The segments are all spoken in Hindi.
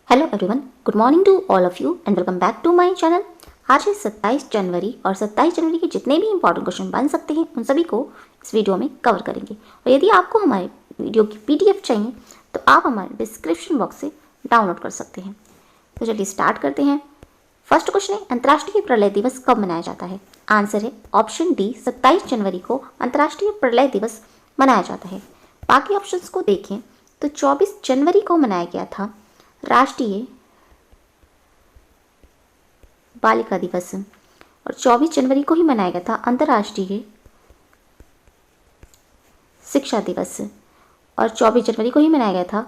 Hello everyone, good morning to all of you and welcome back to my channel. आज है 27 जनवरी और 27 जनवरी के जितने भी इंपॉर्टेंट क्वेश्चन बन सकते हैं उन सभी को इस वीडियो में कवर करेंगे। और यदि आपको हमारे वीडियो की पीडीएफ चाहिए तो आप हमारे डिस्क्रिप्शन बॉक्स से डाउनलोड कर सकते हैं। तो चलिए स्टार्ट करते हैं। फर्स्ट क्वेश्चन है, अंतर्राष्ट्रीय प्रलय दिवस कब मनाया जाता है? आंसर है ऑप्शन डी, 27 जनवरी को अंतर्राष्ट्रीय प्रलय दिवस मनाया जाता है। बाकी ऑप्शंस को देखें तो 24 जनवरी को मनाया गया था राष्ट्रीय बालिका दिवस और 24 जनवरी को ही मनाया गया था अंतर्राष्ट्रीय शिक्षा दिवस और 24 जनवरी को ही मनाया गया था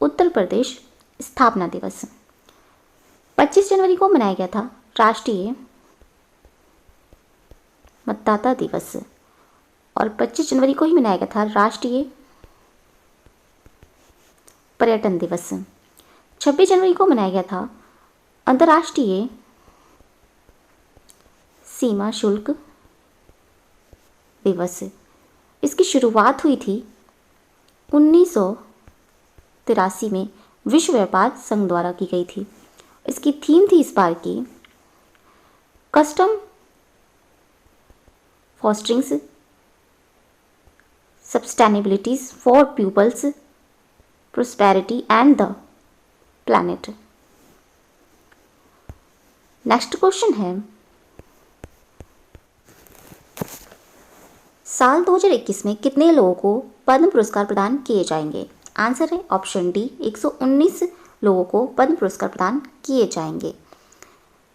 उत्तर प्रदेश स्थापना दिवस। 25 जनवरी को मनाया गया था राष्ट्रीय मतदाता दिवस और 25 जनवरी को ही मनाया गया था राष्ट्रीय पर्यटन दिवस। 26 जनवरी को मनाया गया था अंतर्राष्ट्रीय सीमा शुल्क दिवस। इसकी शुरुआत हुई थी 1983 में विश्व व्यापार संघ द्वारा की गई थी। इसकी थीम थी इस बार की custom fosterings sustainabilities for people's prosperity and the planet. Next question है, साल 2021 में कितने लोगों को पद्म पुरस्कार प्रदान किए जाएंगे? आंसर है ऑप्शन डी, 119 लोगों को पद्म पुरस्कार प्रदान किए जाएंगे।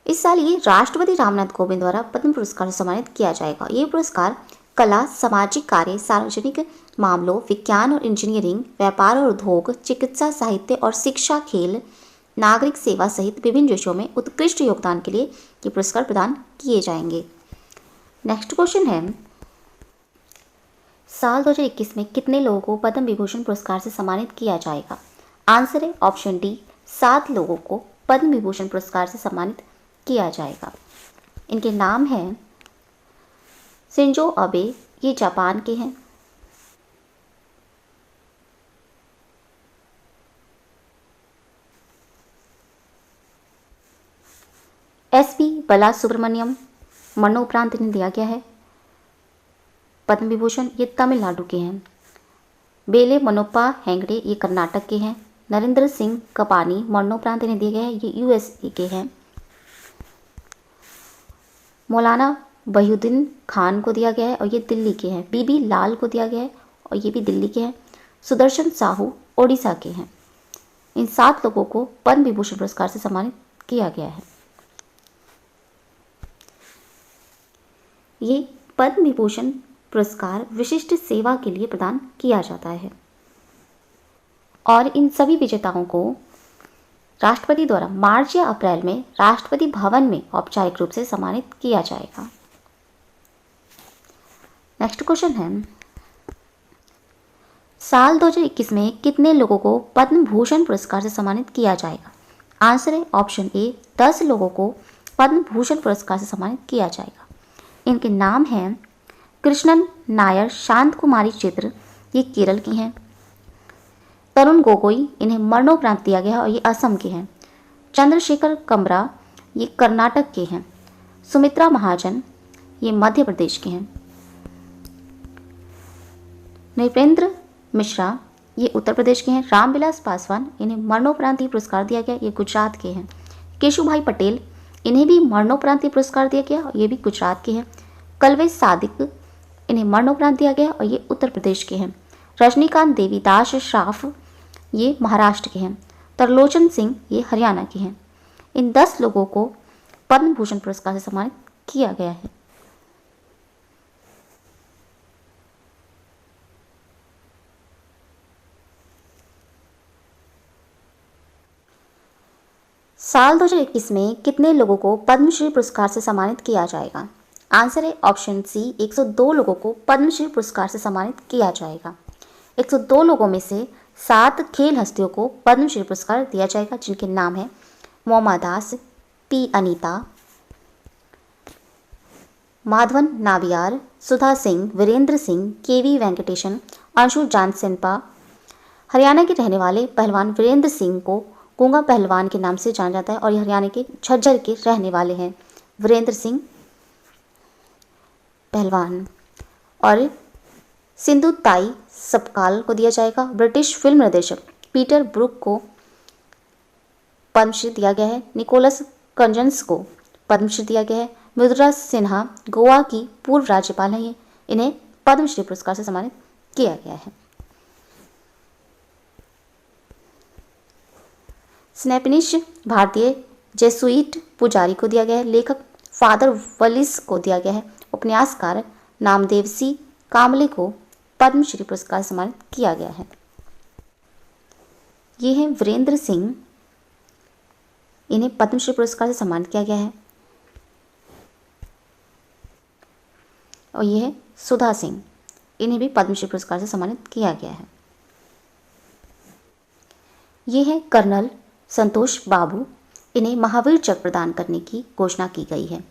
इस साल ये राष्ट्रपति रामनाथ कोविंद द्वारा पद्म पुरस्कार से सम्मानित किया जाएगा। ये पुरस्कार कला, सामाजिक कार्य, सार्वजनिक मामलों, विज्ञान और इंजीनियरिंग, व्यापार और उद्योग, चिकित्सा, साहित्य और शिक्षा, खेल, नागरिक सेवा सहित विभिन्न विषयों में उत्कृष्ट योगदान के लिए ये पुरस्कार प्रदान किए जाएंगे। नेक्स्ट क्वेश्चन है, साल 2021 में कितने लोगों को पद्म विभूषण पुरस्कार से सम्मानित किया जाएगा? आंसर है ऑप्शन डी, 7 लोगों को पद्म विभूषण पुरस्कार से सम्मानित किया जाएगा। इनके नाम हैं शिंजो अबे, ये जापान के हैं। एसपी बालासुब्रमण्यम, मरणोपरांत इन्हें दिया गया है पद्म विभूषण, ये तमिलनाडु के हैं। बेले मनोप्पा हेगड़े, ये कर्नाटक के हैं। नरेंद्र सिंह कपानी, मरणोपरांत इन्हें दिया गया है, ये यूएसए के हैं। मौलाना वहीउद्दीन खान को दिया गया है और ये दिल्ली के हैं। बीबी लाल को दिया गया है और ये भी दिल्ली के हैं। सुदर्शन साहू ओडिशा के हैं। इन 7 लोगों को पद्म विभूषण पुरस्कार से सम्मानित किया गया है। ये पद्म विभूषण पुरस्कार विशिष्ट सेवा के लिए प्रदान किया जाता है और इन सभी विजेताओं को राष्ट्रपति द्वारा मार्च या अप्रैल में राष्ट्रपति भवन में औपचारिक रूप से सम्मानित किया जाएगा। नेक्स्ट क्वेश्चन है, साल 2021 में कितने लोगों को पद्म भूषण पुरस्कार से सम्मानित किया जाएगा? आंसर है ऑप्शन ए, 10 लोगों को पद्म भूषण पुरस्कार से सम्मानित किया जाएगा। इनके नाम हैं कृष्णन नायर, शांत कुमारी चित्र, ये केरल की हैं। तरुण गोगोई, इन्हें मरणोपरांत दिया गया है और ये असम के हैं। चंद्रशेखर कमरा, ये कर्नाटक के हैं। सुमित्रा महाजन, ये मध्य प्रदेश के हैं। नृपेंद्र मिश्रा, ये उत्तर प्रदेश के हैं। रामविलास पासवान, इन्हें मरणोपरांत पुरस्कार दिया गया, ये गुजरात के हैं। केशुभाई पटेल, इन्हें भी मरणोपरांत पुरस्कार दिया गया और ये भी गुजरात के हैं। कलवेज सादिक, इन्हें मरणोपरांत दिया गया और ये उत्तर प्रदेश के हैं। रजनीकांत देवीदास श्राफ, ये महाराष्ट्र के हैं। तरलोचन सिंह, ये हरियाणा के हैं। इन 10 लोगों को पद्म भूषण पुरस्कार से सम्मानित किया गया है। साल 2021 में कितने लोगों को पद्मश्री पुरस्कार से सम्मानित किया जाएगा? आंसर है ऑप्शन सी, 102 लोगों को पद्मश्री पुरस्कार से सम्मानित किया जाएगा। 102 लोगों में से 7 खेल हस्तियों को पद्मश्री पुरस्कार दिया जाएगा, जिनके नाम हैं मोमा दास, पी अनीता, माधवन नाबियार, सुधा सिंह, वीरेंद्र सिंह, केवी वेंकटेशन, अंशु जानसेनपा। हरियाणा के रहने वाले पहलवान वीरेंद्र सिंह को गूंगा पहलवान के नाम से जाना जाता है और ये हरियाणा के झज्जर के रहने वाले हैं, वीरेंद्र सिंह पहलवान। और सिंधु ताई सपकाल को दिया जाएगा। ब्रिटिश फिल्म निर्देशक पीटर ब्रूक को पद्मश्री दिया गया है। निकोलस कंजन्स को पद्मश्री दिया गया है। मृदुला सिन्हा गोवा की पूर्व राज्यपाल हैं, इन्हें पद्मश्री पुरस्कार से सम्मानित किया गया है। स्नेपिनिश भारतीय जेसुइट पुजारी को दिया गया है। लेखक फादर वलिस को दिया गया है। उपन्यासकार नामदेवसी कामले को पद्मश्री पुरस्कार से सम्मानित किया गया है। ये हैं वीरेंद्र सिंह, इन्हें पद्मश्री पुरस्कार से सम्मानित किया गया है। और ये है सुधा सिंह, इन्हें भी पद्मश्री पुरस्कार से सम्मानित किया गया है। ये है कर्नल संतोष बाबू, इन्हें महावीर चक्र प्रदान करने की घोषणा की गई है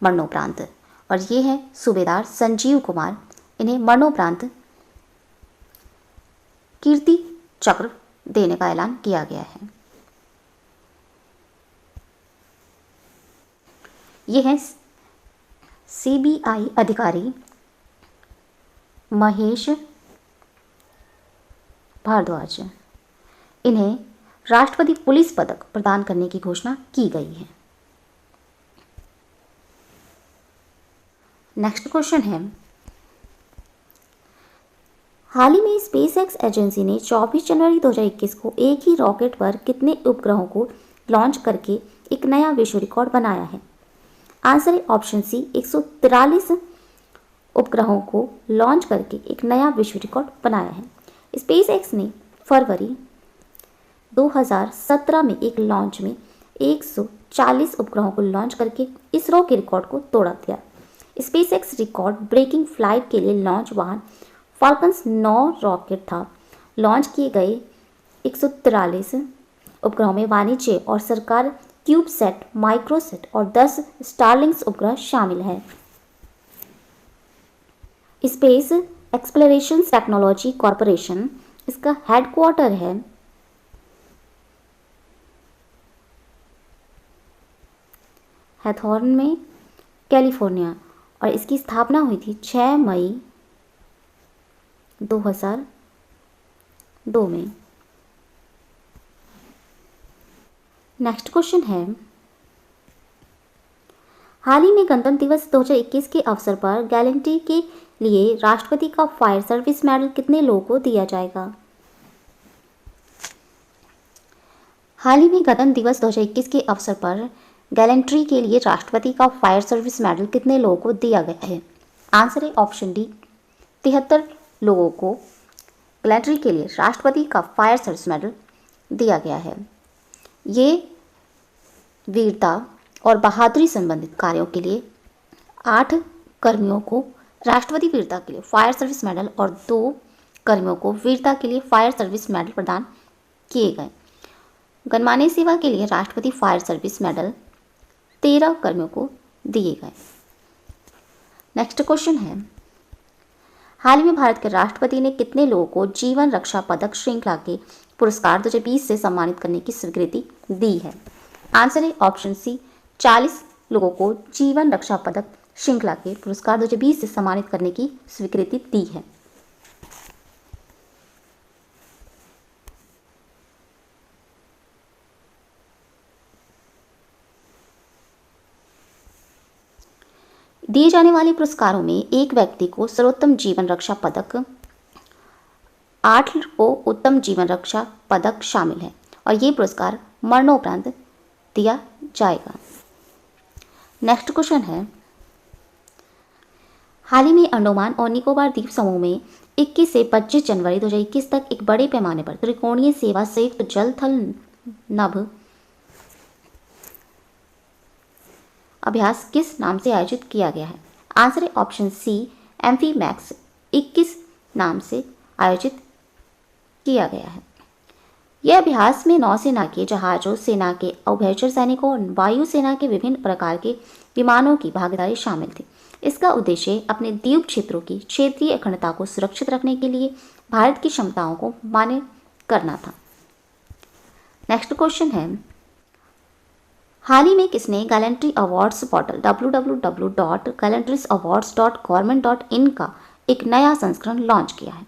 मरणोपरांत। और ये है सूबेदार संजीव कुमार, इन्हें मरणोपरांत कीर्ति चक्र देने का ऐलान किया गया है। ये है सीबीआई अधिकारी महेश भारद्वाज, इन्हें राष्ट्रपति पुलिस पदक प्रदान करने की घोषणा की गई है। नेक्स्ट क्वेश्चन है, हाल ही में स्पेसएक्स एजेंसी ने 24 जनवरी 2021 को एक ही रॉकेट पर कितने उपग्रहों को लॉन्च करके एक नया विश्व रिकॉर्ड बनाया है? आंसर है ऑप्शन सी, 143 उपग्रहों को लॉन्च करके एक नया विश्व रिकॉर्ड बनाया है। स्पेसएक्स ने फरवरी 2017 में एक लॉन्च में 140 उपग्रहों को लॉन्च करके इसरो के रिकॉर्ड को तोड़ा दिया। स्पेसएक्स रिकॉर्ड ब्रेकिंग फ्लाइट के लिए लॉन्च वाहन फाल्कन 9 रॉकेट था। लॉन्च किए गए 143 उपग्रहों में वाणिज्य और सरकार क्यूबसैट, माइक्रोसैट और 10 स्टारलिंक्स उपग्रह शामिल हैं। स्पेस एक्सप्लोरेशन टेक्नोलॉजी कॉरपोरेशन, इसका हेडक्वार्टर है हैथॉर्न में, कैलिफोर्निया, और इसकी स्थापना हुई थी 6 मई 2002 में। नेक्स्ट क्वेश्चन है, हाल ही में गणतंत्र दिवस 2021 के अवसर पर गैलेंट्री के लिए राष्ट्रपति का फायर सर्विस मेडल कितने लोगों को दिया जाएगा? हाल ही में गणतंत्र दिवस 2021 के अवसर पर गैलेंट्री के लिए राष्ट्रपति का फायर सर्विस मेडल कितने लोगों को दिया गया है? आंसर है ऑप्शन डी, 73 लोगों को गैलेंट्री के लिए राष्ट्रपति का फायर सर्विस मेडल दिया गया है। ये वीरता और बहादुरी संबंधित कार्यों के लिए 8 कर्मियों को राष्ट्रपति वीरता के लिए फायर सर्विस मेडल और 2 कर्मियों को वीरता के लिए फायर सर्विस मेडल प्रदान किए गए। गणमान्य सेवा के लिए राष्ट्रपति फायर सर्विस मेडल 13 कर्मियों को दिए गए। नेक्स्ट क्वेश्चन है, हाल ही में भारत के राष्ट्रपति ने कितने लोगों को जीवन रक्षा पदक श्रृंखला के पुरस्कार 2020 से सम्मानित करने की स्वीकृति दी है? आंसर है ऑप्शन सी, 40 लोगों को जीवन रक्षा पदक श्रृंखला के पुरस्कार 2020 से सम्मानित करने की स्वीकृति दी है। दिए जाने वाले पुरस्कारों में एक व्यक्ति को सर्वोत्तम जीवन रक्षा पदक, 8 को उत्तम जीवन रक्षा पदक शामिल है और ये पुरस्कार मरणोपरांत दिया जाएगा। नेक्स्ट क्वेश्चन है, हाल ही में अंडमान और निकोबार द्वीप समूह में 21 से 25 जनवरी 2021 तक एक बड़े पैमाने पर त्रिकोणीय सेवा संयुक्त जल थल नभ अभ्यास किस नाम से आयोजित किया गया है? आंसर है ऑप्शन सी, एम्फीमैक्स 21 नाम से आयोजित किया गया है। यह अभ्यास में नौसेना के जहाजों, सेना के उभयचर सैनिकों और वायुसेना के विभिन्न प्रकार के विमानों की भागीदारी शामिल थी। इसका उद्देश्य अपने द्वीप क्षेत्रों की क्षेत्रीय अखंडता को सुरक्षित रखने के लिए भारत की क्षमताओं को मान्य करना था। नेक्स्ट क्वेश्चन है, हाल ही में किसने गैलेंट्री अवार्ड्स पोर्टल www.galantriesawards.government.in का एक नया संस्करण लॉन्च किया है?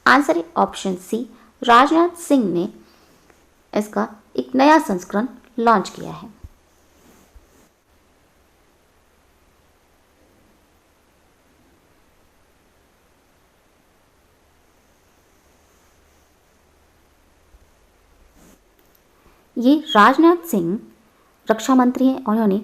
आंसर है ऑप्शन सी, राजनाथ सिंह ने इसका एक नया संस्करण लॉन्च किया है। ये राजनाथ सिंह रक्षा मंत्री हैं और उन्होंने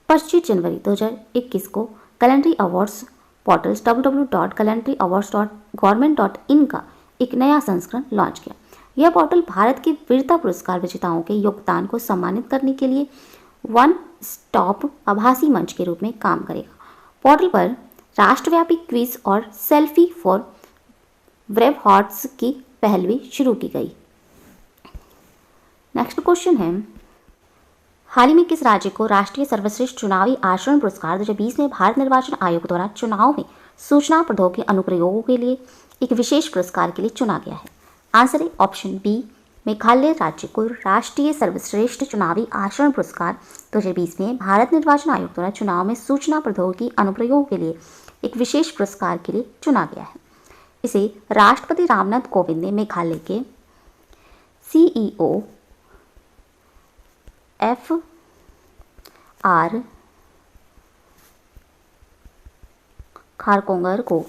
25 जनवरी 2021 को गैलेंट्री अवार्ड्स पोर्टल्स www.galantryawards.government.in का एक नया संस्करण लॉन्च किया। यह पोर्टल भारत के वीरता पुरस्कार विजेताओं के योगदान को सम्मानित करने के लिए वन स्टॉप आभासी मंच के रूप में काम करेगा। पोर्टल पर राष्ट्रव्यापी क्विज और सेल्फी फॉर ब्रेव हार्ट्स की पहल भी शुरू की गई। नेक्स्ट क्वेश्चन है, हाल ही में किस राज्य को राष्ट्रीय सर्वश्रेष्ठ चुनावी आचरण पुरस्कार 2020 में भारत निर्वाचन आयोग द्वारा चुनाव में सूचना प्रौद्योगिकी अनुप्रयोगों के लिए एक विशेष पुरस्कार के लिए चुना गया है? आंसर है ऑप्शन बी, मेघालय राज्य को राष्ट्रीय सर्वश्रेष्ठ चुनावी आचरण पुरस्कार 2020 में भारत निर्वाचन आयोग द्वारा चुनाव में सूचना प्रौद्योगिकी अनुप्रयोगों के लिए एक विशेष पुरस्कार के लिए चुना गया है। इसे राष्ट्रपति रामनाथ कोविंद ने मेघालय के CEO FR खारकोंगर को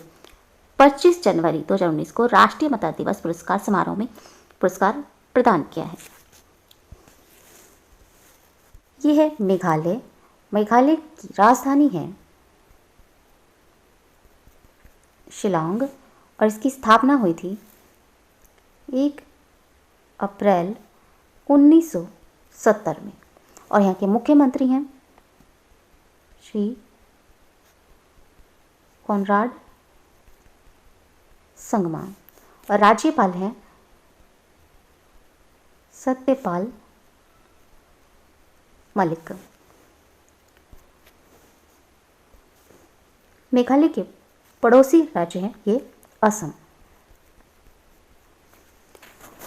25 जनवरी 2019 को राष्ट्रीय मतदाता दिवस पुरस्कार समारोह में पुरस्कार प्रदान किया है। यह है मेघालय। मेघालय की राजधानी है शिलांग और इसकी स्थापना हुई थी 1 अप्रैल 1970 में और यहाँ के मुख्यमंत्री हैं श्री कॉनराड संगमा और राज्यपाल हैं सत्यपाल मलिक। मेघालय के पड़ोसी राज्य हैं ये असम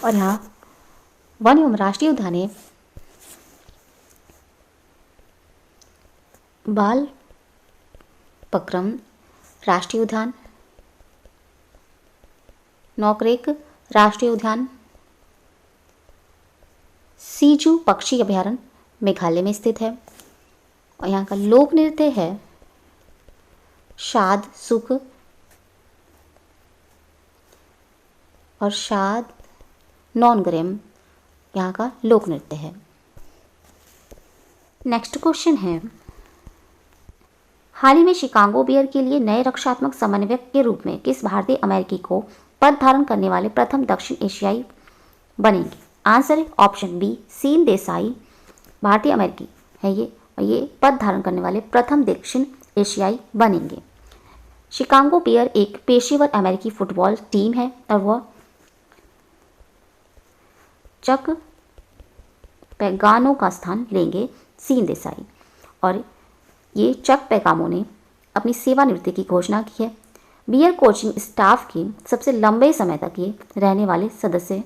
और यहाँ वन एवं राष्ट्रीय उद्यान है बाल पक्रम राष्ट्रीय उद्यान, नौकरेक राष्ट्रीय उद्यान, सीजू पक्षी अभयारण्य मेघालय में स्थित है और यहाँ का लोक नृत्य है शाद सुक और शाद नॉनग्रेम यहाँ का लोक नृत्य है। नेक्स्ट क्वेश्चन है, हाल ही में शिकागो बियर के लिए नए रक्षात्मक समन्वयक के रूप में किस भारतीय अमेरिकी को पद धारण करने वाले प्रथम दक्षिण एशियाई बनेंगे? आंसर है ऑप्शन बी, सीन देसाई भारतीय अमेरिकी है ये और ये पद धारण करने वाले प्रथम दक्षिण एशियाई बनेंगे। शिकागो बियर एक पेशेवर अमेरिकी फुटबॉल टीम है और वह चक पैगानो का स्थान लेंगे सीन देसाई और ये चक पैगामो ने अपनी सेवानिवृत्ति की घोषणा की है। बियर कोचिंग स्टाफ के सबसे लंबे समय तक ये रहने वाले सदस्य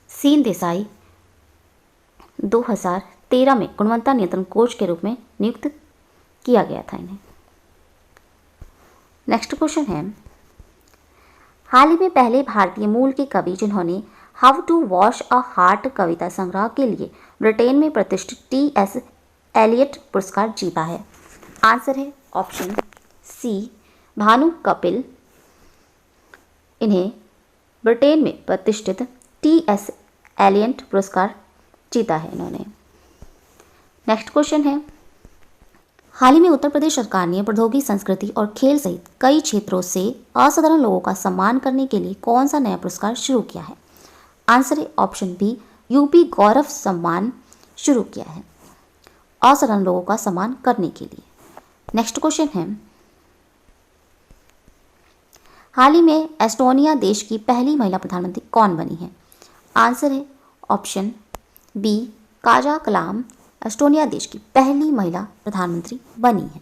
सीन देसाई 2013 में गुणवत्ता नियंत्रण कोच के रूप में नियुक्त किया गया था इन्हें। नेक्स्ट क्वेश्चन है, हाल ही में पहले भारतीय मूल के कवि जिन्होंने how to wash a heart कविता संग्रह के लिए ब्रिटेन में प्रतिष्ठित T.S. एलियट पुरस्कार जीता है? आंसर है ऑप्शन सी, भानु कपिल। इन्हें ब्रिटेन में प्रतिष्ठित T.S. एलियट पुरस्कार जीता है इन्होंने। नेक्स्ट क्वेश्चन है, हाल ही में उत्तर प्रदेश सरकार ने प्रौद्योगिकी, संस्कृति और खेल सहित कई क्षेत्रों से असाधारण लोगों का सम्मान करने के लिए कौन सा नया पुरस्कार शुरू किया है? आंसर है ऑप्शन बी, यूपी गौरव सम्मान शुरू किया है असाधारण लोगों का सम्मान करने के लिए। नेक्स्ट क्वेश्चन है, हाल ही में एस्टोनिया देश की पहली महिला प्रधानमंत्री कौन बनी है? आंसर है ऑप्शन बी, काजा कलाम एस्टोनिया देश की पहली महिला प्रधानमंत्री बनी है।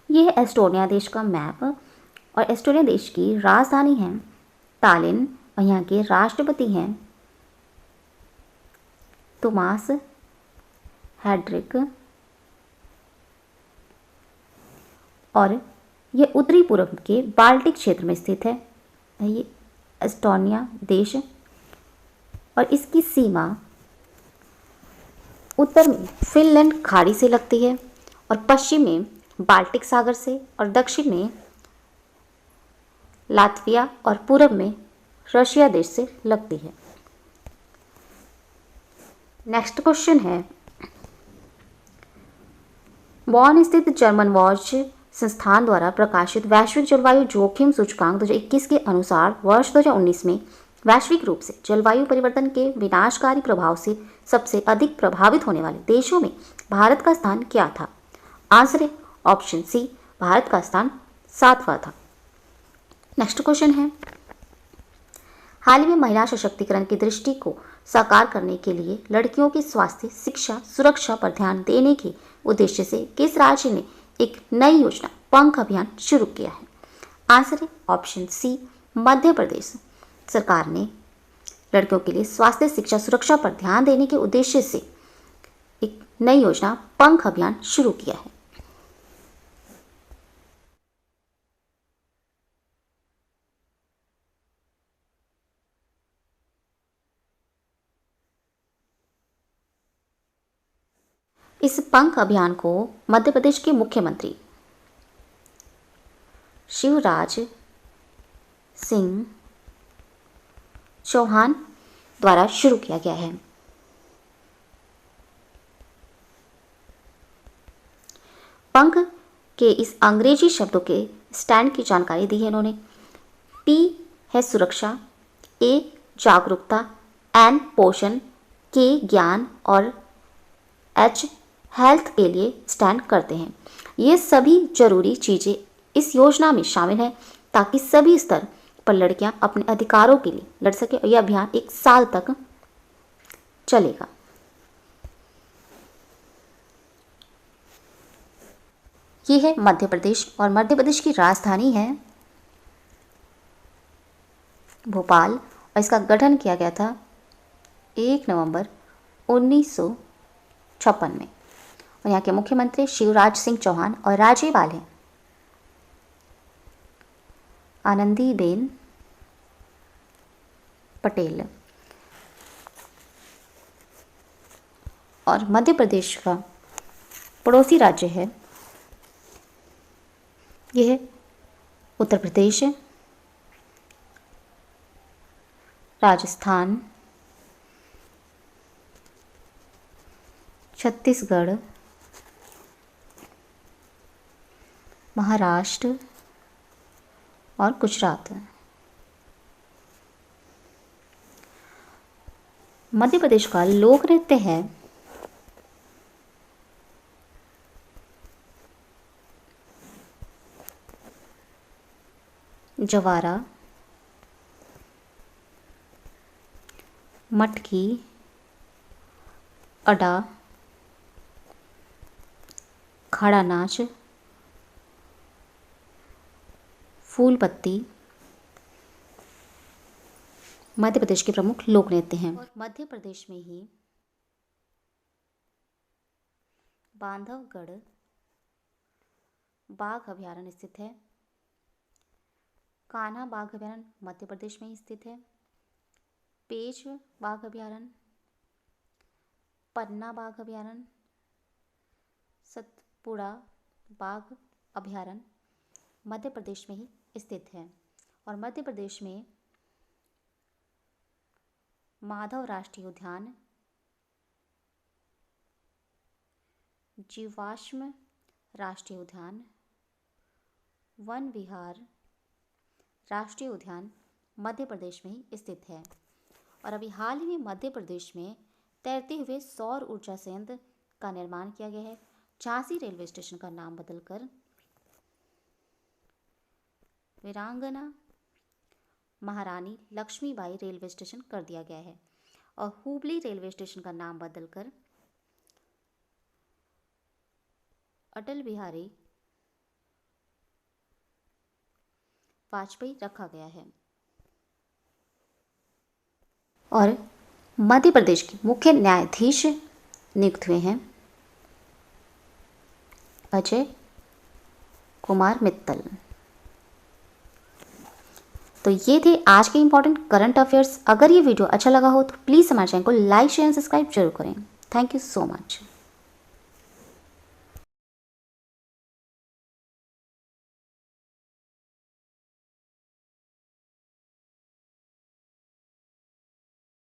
यह है एस्टोनिया देश का मैप और एस्टोनिया देश की राजधानी है तालिन और यहाँ के राष्ट्रपति हैं टॉमस हेड्रिक, और ये उत्तरी पूर्व के बाल्टिक क्षेत्र में स्थित है। ये एस्टोनिया देश, और इसकी सीमा उत्तर में फिनलैंड खाड़ी से लगती है, और पश्चिम में बाल्टिक सागर से, और दक्षिण में लात्विया और पूरब में रशिया देश से लगती है। नेक्स्ट क्वेश्चन है, बॉन स्थित जर्मन वॉच संस्थान द्वारा प्रकाशित वैश्विक जलवायु जोखिम सूचकांक 2021 के अनुसार वर्ष 2019 में वैश्विक रूप से जलवायु परिवर्तन के विनाशकारी प्रभाव से सबसे अधिक प्रभावित होने वाले देशों में भारत का स्थान क्या था? आंसर है ऑप्शन सी, भारत का स्थान 7वां था। नेक्स्ट क्वेश्चन है, हाल ही में महिला सशक्तिकरण की दृष्टि को साकार करने के लिए लड़कियों की स्वास्थ्य, शिक्षा, सुरक्षा पर ध्यान देने के उद्देश्य से किस राज्य ने एक नई योजना पंख अभियान शुरू किया है? आंसर है ऑप्शन सी, मध्य प्रदेश सरकार ने लड़कियों के लिए स्वास्थ्य, शिक्षा, सुरक्षा पर ध्यान देने के उद्देश्य से एक नई योजना पंख अभियान शुरू किया है। इस पंख अभियान को मध्य प्रदेश के मुख्यमंत्री शिवराज सिंह चौहान द्वारा शुरू किया गया है। पंख के इस अंग्रेजी शब्दों के स्टैंड की जानकारी दी है इन्होंने। पी है सुरक्षा, ए जागरूकता, एन पोषण, के ज्ञान और एच हेल्थ के लिए स्टैंड करते हैं। ये सभी जरूरी चीज़ें इस योजना में शामिल हैं ताकि सभी स्तर पर लड़कियां अपने अधिकारों के लिए लड़ सके, और यह अभियान 1 साल तक चलेगा। ये है मध्य प्रदेश, और मध्य प्रदेश की राजधानी है भोपाल, और इसका गठन किया गया था 1 नवंबर 1956 में, और यहाँ के मुख्यमंत्री शिवराज सिंह चौहान और राज्यपाल हैं आनंदीबेन पटेल। और मध्य प्रदेश का पड़ोसी राज्य है, यह है उत्तर प्रदेश, राजस्थान, छत्तीसगढ़, महाराष्ट्र और गुजरात। मध्य प्रदेश का लोक नृत्य है जवारा, मटकी, अडा, खड़ा नाच, फूल पत्ती मध्य प्रदेश के प्रमुख लोक नृत्य हैं। और मध्य प्रदेश में ही बांधवगढ़ बाघ अभयारण्य स्थित है। कान्हा बाघ अभयारण्य मध्य प्रदेश में ही स्थित है। पेंच बाघ अभयारण्य, पन्ना बाघ अभयारण्य, सतपुड़ा बाघ अभयारण्य मध्य प्रदेश में ही स्थित है। और मध्य प्रदेश में माधव राष्ट्रीय उद्यान, जीवाश्म राष्ट्रीय उद्यान, वन विहार राष्ट्रीय उद्यान मध्य प्रदेश में ही स्थित है। और अभी हाल ही में मध्य प्रदेश में तैरते हुए सौर ऊर्जा संयंत्र का निर्माण किया गया है। झांसी रेलवे स्टेशन का नाम बदलकर वीरांगना महारानी लक्ष्मीबाई रेलवे स्टेशन कर दिया गया है। और हुबली रेलवे स्टेशन का नाम बदलकर अटल बिहारी वाजपेयी रखा गया है। और मध्य प्रदेश के मुख्य न्यायाधीश नियुक्त हुए हैं अजय कुमार मित्तल। तो ये थे आज के इंपॉर्टेंट करंट अफेयर्स। अगर ये वीडियो अच्छा लगा हो तो प्लीज़ हमारे चैनल को लाइक शेयर एंड सब्सक्राइब जरूर करें। Thank you so much.